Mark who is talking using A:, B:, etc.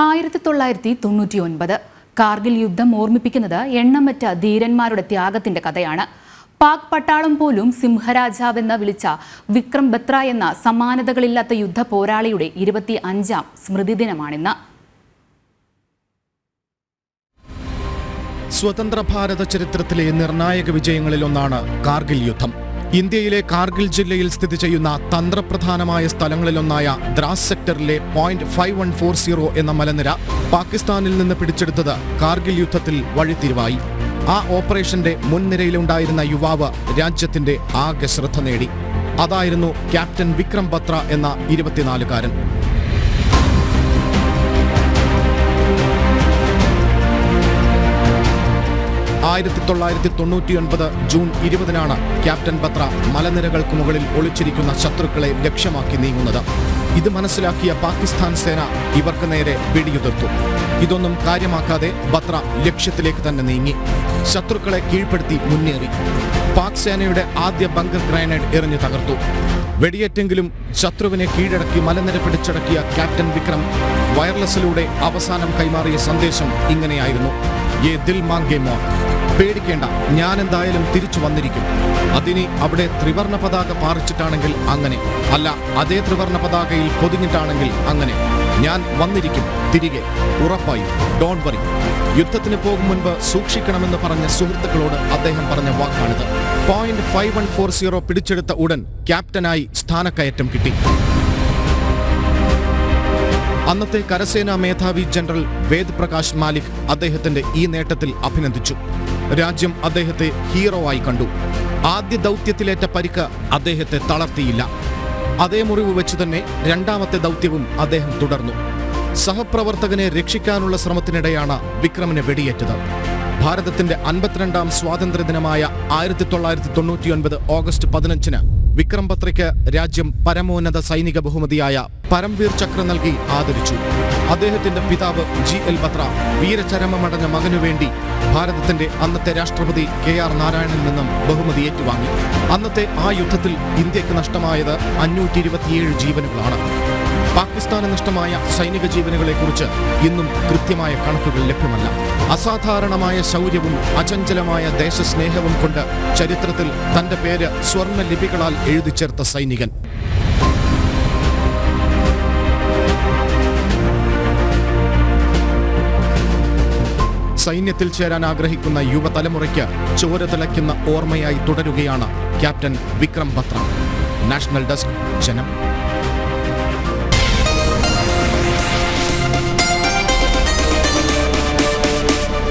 A: 1999 കാർഗിൽ യുദ്ധം ഓർമ്മിപ്പിക്കുന്നത് എണ്ണമറ്റ ധീരന്മാരുടെ ത്യാഗത്തിന്റെ കഥയാണ്. പാക് പട്ടാളം പോലും സിംഹരാജാവെന്ന് വിളിച്ച വിക്രം ബത്ര എന്ന സമാനതകളില്ലാത്ത യുദ്ധ പോരാളിയുടെ 25ാം സ്മൃതി ദിനമാണിന്ന്.
B: സ്വതന്ത്ര ഭാരത ചരിത്രത്തിലെ നിർണായക വിജയങ്ങളിലൊന്നാണ് കാർഗിൽ യുദ്ധം. ഇന്ത്യയിലെ കാർഗിൽ ജില്ലയിൽ സ്ഥിതി ചെയ്യുന്ന തന്ത്രപ്രധാനമായ സ്ഥലങ്ങളിലൊന്നായ ദ്രാസ് സെക്ടറിലെ .5140 എന്ന മലനിര പാകിസ്ഥാനിൽ നിന്ന് പിടിച്ചെടുത്തത് കാർഗിൽ യുദ്ധത്തിൽ വഴിത്തിരിവായി. ആ ഓപ്പറേഷന്റെ മുൻനിരയിലുണ്ടായിരുന്ന യുവാവ് രാജ്യത്തിന്റെ ആകെ ശ്രദ്ധ നേടി. അതായിരുന്നു ക്യാപ്റ്റൻ വിക്രം ബത്ര എന്ന 24-കാരൻ. ജൂൺ 20 ക്യാപ്റ്റൻ ബത്ര മലനിരകൾക്ക് മുകളിൽ ഒളിച്ചിരിക്കുന്ന ശത്രുക്കളെ ലക്ഷ്യമാക്കി നീങ്ങുന്നത്. ഇത് മനസ്സിലാക്കിയ പാകിസ്ഥാൻ സേന ഇവർക്ക് നേരെ വെടിയുതിർത്തു. ഇതൊന്നും കാര്യമാക്കാതെ ബത്ര ലക്ഷ്യത്തിലേക്ക് തന്നെ നീങ്ങി. ശത്രുക്കളെ കീഴ്പ്പെടുത്തി മുന്നേറി. പാക് സേനയുടെ ആദ്യ ബങ്കർ ഗ്രനേഡ് എറിഞ്ഞു തകർത്തു. വെടിയേറ്റെങ്കിലും ശത്രുവിനെ കീഴടക്കി മലനിര പിടിച്ചടക്കിയ ക്യാപ്റ്റൻ വിക്രം വയർലെസ്സിലൂടെ അവസാനം കൈമാറിയ സന്ദേശം ഇങ്ങനെയായിരുന്നു: യേ ദിൽ മാംഗേ മോർ. പേടിക്കേണ്ട, ഞാൻ എന്തായാലും തിരിച്ചു വന്നിരിക്കും. അതിനി അവിടെ ത്രിവർണ പതാക പാറിച്ചിട്ടാണെങ്കിൽ അങ്ങനെ, അല്ല അതേ ത്രിവർണ പതാകയിൽ പൊതിഞ്ഞിട്ടാണെങ്കിൽ അങ്ങനെ. ഞാൻ വന്നിരിക്കും തിരികെ, ഉറപ്പായി, ഡോണ്ട് വറി. യുദ്ധത്തിന് പോകും മുൻപ് സൂക്ഷിക്കണമെന്ന് പറഞ്ഞ സുഹൃത്തുക്കളോട് അദ്ദേഹം പറഞ്ഞ വാക്കാണിത്. .5140 പിടിച്ചെടുത്ത ഉടൻ ക്യാപ്റ്റനായി സ്ഥാനക്കയറ്റം കിട്ടി. അന്നത്തെ കരസേനാ മേധാവി ജനറൽ വേദ് പ്രകാശ് മാലിക് അദ്ദേഹത്തിന്റെ ഈ നേട്ടത്തിൽ അഭിനന്ദിച്ചു. രാജ്യം അദ്ദേഹത്തെ ഹീറോ ആയി കണ്ടു. ആദ്യ ദൗത്യത്തിലേറ്റ പരിക്ക് അദ്ദേഹത്തെ തളർത്തിയില്ല. അതേ മുറിവ് വെച്ച് തന്നെ രണ്ടാമത്തെ ദൗത്യവും അദ്ദേഹം തുടർന്നു. സഹപ്രവർത്തകനെ രക്ഷിക്കാനുള്ള ശ്രമത്തിനിടെയാണ് വിക്രമിന് വെടിയേറ്റത്. ഭാരതത്തിന്റെ 52ാം സ്വാതന്ത്ര്യദിനമായ 1999 ഓഗസ്റ്റ് 15 വിക്രം ബത്രയ്ക്ക് രാജ്യം പരമോന്നത സൈനിക ബഹുമതിയായ പരംവീർ ചക്ര നൽകി ആദരിച്ചു. അദ്ദേഹത്തിന്റെ പിതാവ് GL ബത്ര വീരചരമമടഞ്ഞ മകനുവേണ്ടി ഭാരതത്തിന്റെ അന്നത്തെ രാഷ്ട്രപതി KR നാരായണനിൽ നിന്നും ബഹുമതി ഏറ്റുവാങ്ങി. അന്നത്തെ ആ യുദ്ധത്തിൽ ഇന്ത്യക്ക് നഷ്ടമായത് 527 ജീവനുകളാണ്. പാകിസ്ഥാന് നഷ്ടമായ സൈനിക ജീവനുകളെക്കുറിച്ച് ഇന്നും കൃത്യമായ കണക്കുകൾ ലഭ്യമല്ല. അസാധാരണമായ ശൗര്യവും അചഞ്ചലമായ ദേശസ്നേഹവും കൊണ്ട് ചരിത്രത്തിൽ തന്റെ പേര് സ്വർണ്ണ ലിപികളാൽ എഴുതിച്ചേർത്ത സൈനികൻ. സൈന്യത്തിൽ ചേരാൻ ആഗ്രഹിക്കുന്ന യുവതലമുറയ്ക്ക് ചോര തിളയ്ക്കുന്ന ഓർമ്മയായി തുടരുകയാണ് captain Vikram Batra. National desk, ജനം.